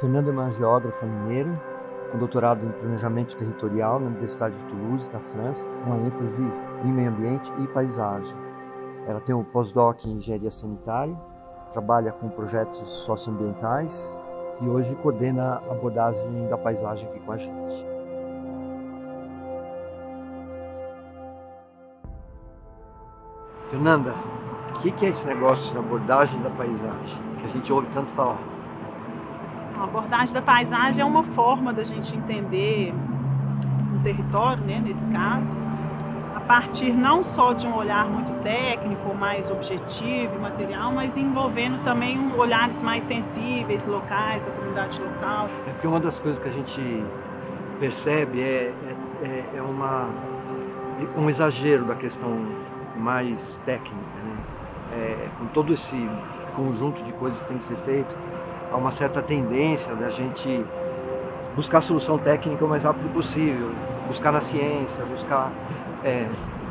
Fernanda é uma geógrafa mineira, com doutorado em Planejamento Territorial na Universidade de Toulouse, na França, com uma ênfase em meio ambiente e paisagem. Ela tem um pós-doc em Engenharia Sanitária, trabalha com projetos socioambientais e hoje coordena a abordagem da paisagem aqui com a gente. Fernanda, o que é esse negócio de abordagem da paisagem, que a gente ouve tanto falar? A abordagem da paisagem é uma forma da gente entender o território, né, nesse caso, a partir não só de um olhar muito técnico, mais objetivo e material, mas envolvendo também olhares mais sensíveis, locais, da comunidade local. É porque uma das coisas que a gente percebe é um exagero da questão mais técnica, né? Com todo esse conjunto de coisas que tem que ser feito, há uma certa tendência da gente buscar a solução técnica o mais rápido possível, buscar na ciência, buscar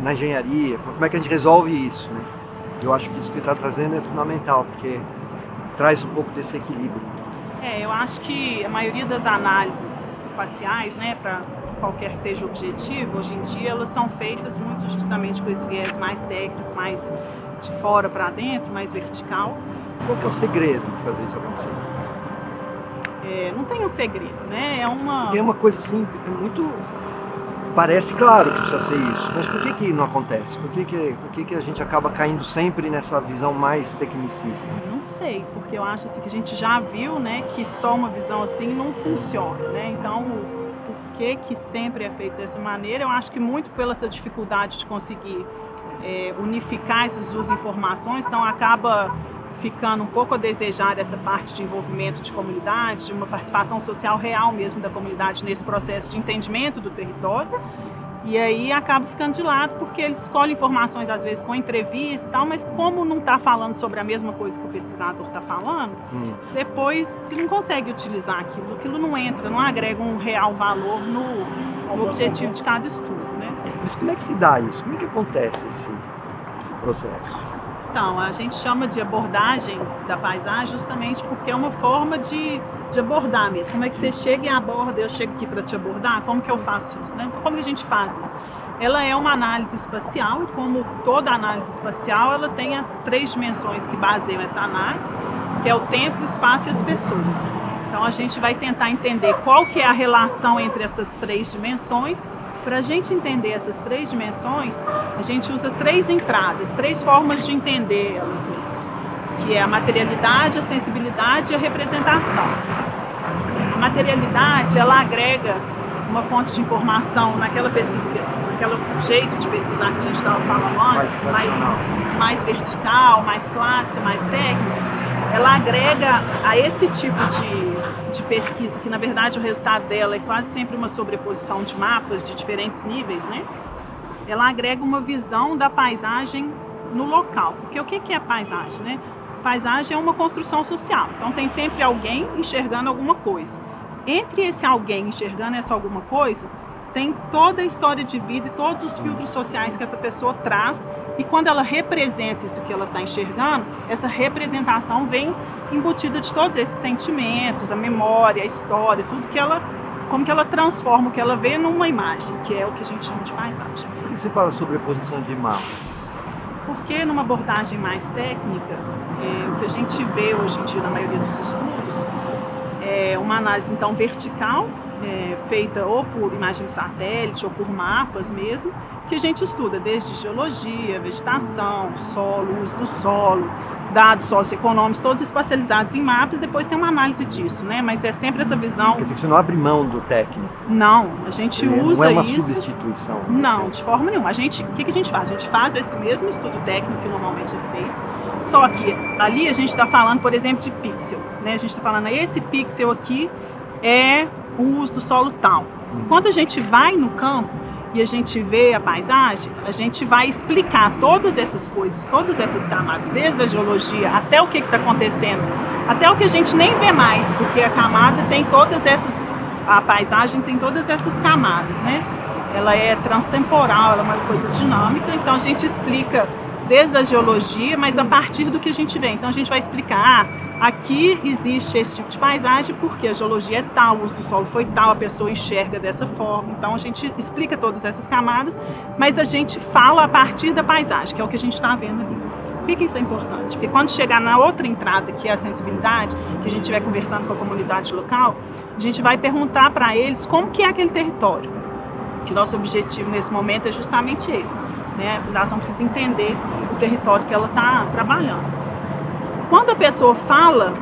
na engenharia, como é que a gente resolve isso, né? Eu acho que isso que você está trazendo é fundamental, porque traz um pouco desse equilíbrio. Eu acho que a maioria das análises espaciais, né, para qualquer seja o objetivo, hoje em dia elas são feitas muito justamente com esse viés mais técnico, mais de fora para dentro, mais vertical. Qual que é o segredo de fazer isso acontecer? Não tem um segredo, né? Porque é uma coisa assim, muito... Parece claro que precisa ser isso, mas por que não acontece? Por que a gente acaba caindo sempre nessa visão mais tecnicista? Não sei, porque eu acho assim, que a gente já viu, né, que só uma visão assim não funciona, né? Então, por que sempre é feito dessa maneira? Eu acho que muito pela essa dificuldade de conseguir unificar essas duas informações, então acaba ficando um pouco a desejar essa parte de envolvimento de comunidade, de uma participação social real mesmo da comunidade nesse processo de entendimento do território, e aí acaba ficando de lado porque eles escolhem informações às vezes com entrevista e tal, mas como não está falando sobre a mesma coisa que o pesquisador está falando, depois se não consegue utilizar aquilo não entra, não agrega um real valor no objetivo de cada estudo, né? Mas como é que se dá isso? Como é que acontece esse processo? Então, a gente chama de abordagem da paisagem justamente porque é uma forma de abordar mesmo. Como é que você chega e aborda, eu chego aqui para te abordar, como que eu faço isso, né? Como que a gente faz isso? Ela é uma análise espacial e como toda análise espacial, ela tem as 3 dimensões que baseiam essa análise, que é o tempo, o espaço e as pessoas. Então, a gente vai tentar entender qual que é a relação entre essas 3 dimensões. Para a gente entender essas 3 dimensões, a gente usa 3 entradas, 3 formas de entender elas mesmo, que é a materialidade, a sensibilidade e a representação. A materialidade, ela agrega uma fonte de informação naquela pesquisa, naquele jeito de pesquisar que a gente estava falando antes, mais vertical, mais clássica, mais técnica. Ela agrega a esse tipo de pesquisa, que na verdade o resultado dela é quase sempre uma sobreposição de mapas de diferentes níveis, né? Ela agrega uma visão da paisagem no local, porque o que é a paisagem, né? Paisagem é uma construção social, então tem sempre alguém enxergando alguma coisa. Entre esse alguém enxergando essa alguma coisa, tem toda a história de vida e todos os filtros sociais que essa pessoa traz, e quando ela representa isso que ela está enxergando, essa representação vem embutida de todos esses sentimentos, a memória, a história, tudo que ela, como que ela transforma o que ela vê numa imagem, que é o que a gente chama de paisagem. Por que você fala sobre a posição de mapas? Porque numa abordagem mais técnica, o que a gente vê hoje em dia na maioria dos estudos é uma análise então vertical, feita ou por imagem de satélite ou por mapas mesmo, que a gente estuda desde geologia, vegetação, solo, uso do solo, dados socioeconômicos, todos espacializados em mapas, depois tem uma análise disso, né? Mas é sempre essa visão... Quer dizer que você não abre mão do técnico? Não, a gente usa isso... Não é uma substituição? Não, de forma nenhuma. O que a gente faz? A gente faz esse mesmo estudo técnico que normalmente é feito, só que ali a gente está falando, por exemplo, de pixel, né? A gente está falando, esse pixel aqui é o uso do solo tal. Quando a gente vai no campo e a gente vê a paisagem, a gente vai explicar todas essas coisas, todas essas camadas, desde a geologia até o que está acontecendo, até o que a gente nem vê mais, porque a camada tem todas essas, a paisagem tem todas essas camadas, né? Ela é transtemporal, ela é uma coisa dinâmica, então a gente explica desde a geologia, mas a partir do que a gente vê. Então a gente vai explicar, aqui existe esse tipo de paisagem porque a geologia é tal, o uso do solo foi tal, a pessoa enxerga dessa forma. Então a gente explica todas essas camadas, mas a gente fala a partir da paisagem, que é o que a gente está vendo ali. Por que isso é importante? Porque quando chegar na outra entrada, que é a sensibilidade, que a gente estiver conversando com a comunidade local, a gente vai perguntar para eles como que é aquele território. Que nosso objetivo nesse momento é justamente esse, né? A Fundação precisa entender o território que ela está trabalhando. Quando a pessoa fala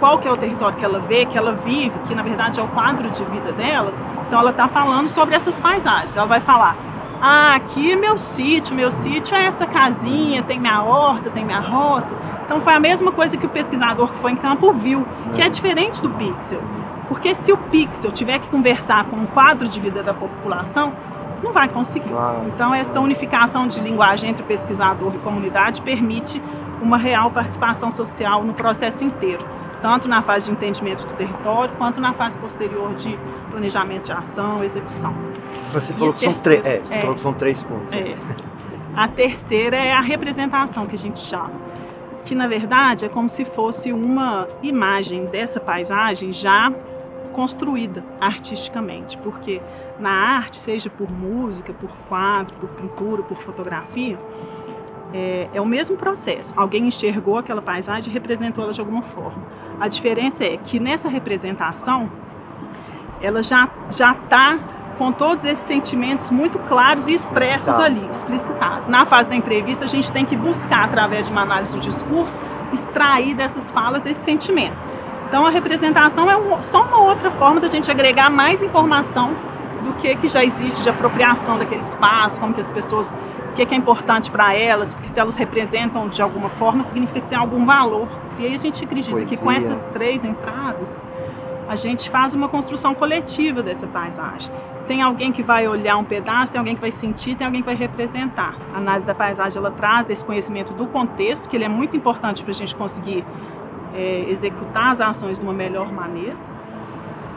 qual que é o território que ela vê, que ela vive, que na verdade é o quadro de vida dela, então ela está falando sobre essas paisagens. Ela vai falar, aqui é meu sítio é essa casinha, tem minha horta, tem minha roça. Então foi a mesma coisa que o pesquisador que foi em campo viu, que é diferente do pixel. Porque se o pixel tiver que conversar com o quadro de vida da população, não vai conseguir. Então essa unificação de linguagem entre pesquisador e comunidade permite uma real participação social no processo inteiro, tanto na fase de entendimento do território, quanto na fase posterior de planejamento de ação, execução. Você falou que são 3 pontos. A terceira é a representação, que a gente chama, que na verdade é como se fosse uma imagem dessa paisagem já construída artisticamente, porque na arte, seja por música, por quadro, por pintura, por fotografia, é o mesmo processo. Alguém enxergou aquela paisagem e representou ela de alguma forma. A diferença é que nessa representação, ela já está com todos esses sentimentos muito claros e expressos ali, explicitados. Na fase da entrevista, a gente tem que buscar, através de uma análise do discurso, extrair dessas falas esse sentimento. Então, a representação é só uma outra forma da gente agregar mais informação do que já existe de apropriação daquele espaço, como que as pessoas, o que é importante para elas, porque se elas representam de alguma forma, significa que tem algum valor. E aí a gente acredita que com essas 3 entradas, a gente faz uma construção coletiva dessa paisagem. Tem alguém que vai olhar um pedaço, tem alguém que vai sentir, tem alguém que vai representar. A análise da paisagem, ela traz esse conhecimento do contexto, que ele é muito importante para a gente conseguir executar as ações de uma melhor maneira.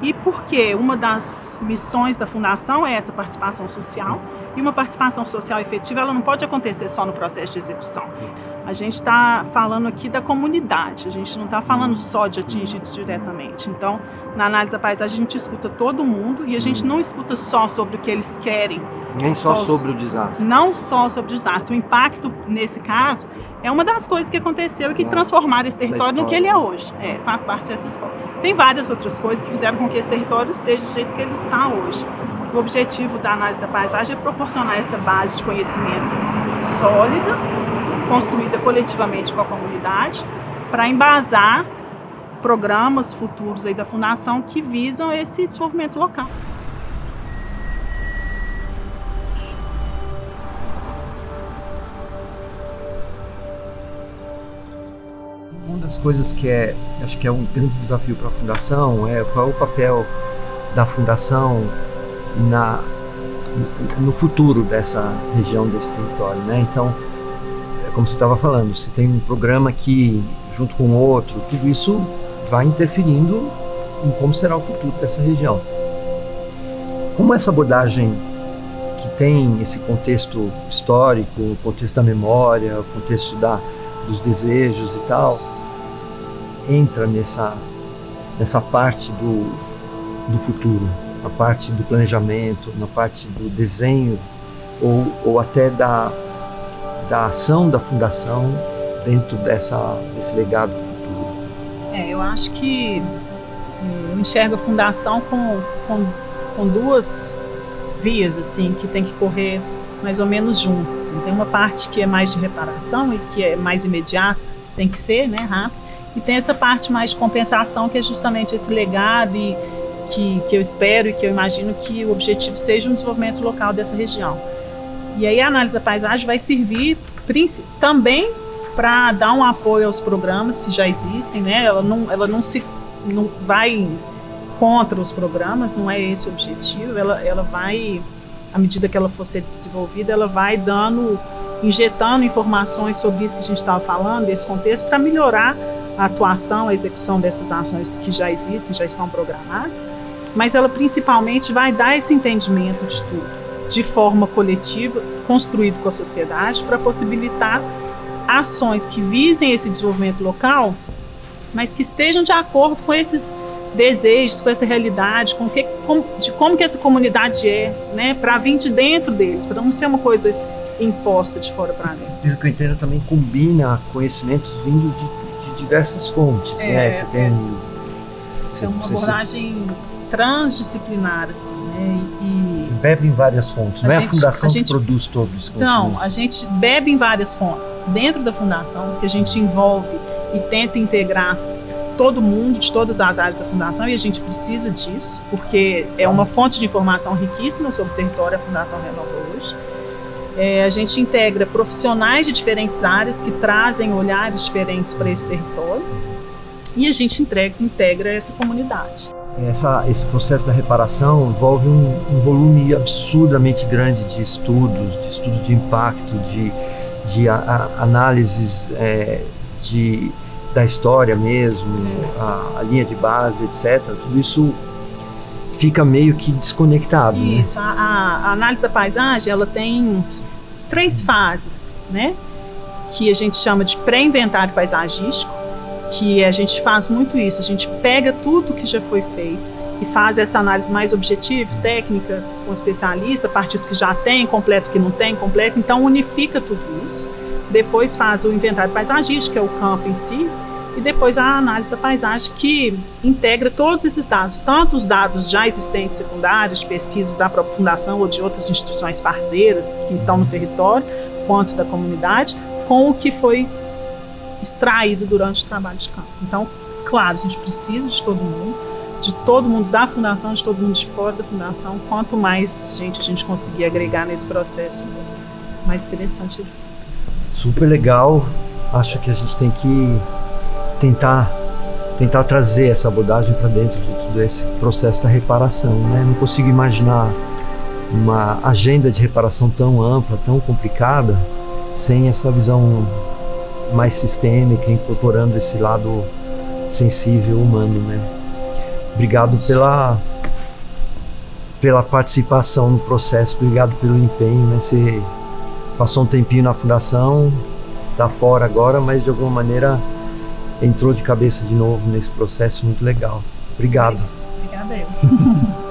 E porque uma das missões da Fundação é essa participação social, e uma participação social efetiva ela não pode acontecer só no processo de execução. A gente está falando aqui da comunidade, a gente não está falando só de atingidos diretamente. Então, na análise da paisagem, a gente escuta todo mundo e a gente não escuta só sobre o que eles querem. Nem só sobre o desastre. Não só sobre o desastre. O impacto, nesse caso, é uma das coisas que aconteceu e que transformaram esse território no que ele é hoje. Faz parte dessa história. Tem várias outras coisas que fizeram com que esse território esteja do jeito que ele está hoje. O objetivo da análise da paisagem é proporcionar essa base de conhecimento sólida, construída coletivamente com a comunidade, para embasar programas futuros aí da Fundação que visam esse desenvolvimento local. Uma das coisas que acho que é um grande desafio para a Fundação é qual é o papel da Fundação no futuro dessa região, desse território, né? Então, como você estava falando, você tem um programa que, junto com outro, tudo isso vai interferindo em como será o futuro dessa região. Como essa abordagem que tem esse contexto histórico, o contexto da memória, o contexto dos desejos e tal, entra nessa parte do futuro, na parte do planejamento, na parte do desenho, ou até da ação da Fundação dentro desse legado futuro? Eu acho que eu enxergo a Fundação com 2 vias assim, que tem que correr mais ou menos juntas. Assim. Tem uma parte que é mais de reparação e que é mais imediata, tem que ser, né, rápido. E tem essa parte mais de compensação, que é justamente esse legado e que eu espero e que eu imagino que o objetivo seja um desenvolvimento local dessa região. E aí a análise da paisagem vai servir também para dar um apoio aos programas que já existem, né? Ela não vai contra os programas, não é esse o objetivo. Ela vai, à medida que ela for ser desenvolvida, ela vai injetando informações sobre isso que a gente estava falando, desse contexto, para melhorar a atuação, a execução dessas ações que já existem, já estão programadas. Mas ela principalmente vai dar esse entendimento de tudo. de forma coletiva, construído com a sociedade, para possibilitar ações que visem esse desenvolvimento local, mas que estejam de acordo com esses desejos, com essa realidade, de como que essa comunidade é, né, para vir de dentro deles, para não ser uma coisa imposta de fora para dentro. Pelo que eu entendo, também combina conhecimentos vindo de diversas fontes, né? Você tem... É uma abordagem transdisciplinar, assim, né? E bebe em várias fontes, não é a fundação que produz todo esse conhecimento? Não, a gente bebe em várias fontes. Dentro da fundação, que a gente envolve e tenta integrar todo mundo, de todas as áreas da fundação, e a gente precisa disso, porque é uma fonte de informação riquíssima sobre o território, a Fundação Renova hoje. A gente integra profissionais de diferentes áreas que trazem olhares diferentes para esse território, e a gente integra essa comunidade. Esse processo da reparação envolve um volume absurdamente grande de estudos, de estudo de impacto, de análises da história mesmo, a linha de base, etc. Tudo isso fica meio que desconectado. Isso, né? A análise da paisagem, ela tem 3 fases, né? Que a gente chama de pré-inventário paisagístico, que a gente faz muito isso, a gente pega tudo que já foi feito e faz essa análise mais objetiva, técnica, com o especialista, a partir do que já tem, completo o que não tem, completo, então unifica tudo isso. Depois faz o inventário paisagístico, que é o campo em si, e depois a análise da paisagem, que integra todos esses dados, tanto os dados já existentes secundários, pesquisas da própria fundação ou de outras instituições parceiras que estão no território, quanto da comunidade, com o que foi extraído durante o trabalho de campo. Então, claro, a gente precisa de todo mundo da fundação, de todo mundo de fora da fundação. Quanto mais gente a gente conseguir agregar nesse processo, mais interessante ele fica. Super legal. Acho que a gente tem que tentar trazer essa abordagem para dentro de todo esse processo da reparação, né? Não consigo imaginar uma agenda de reparação tão ampla, tão complicada, sem essa visão mais sistêmica, incorporando esse lado sensível humano, né? Obrigado pela participação no processo, obrigado pelo empenho, né? Você passou um tempinho na fundação, tá fora agora, mas de alguma maneira entrou de cabeça de novo nesse processo muito legal. Obrigado. Obrigada eu.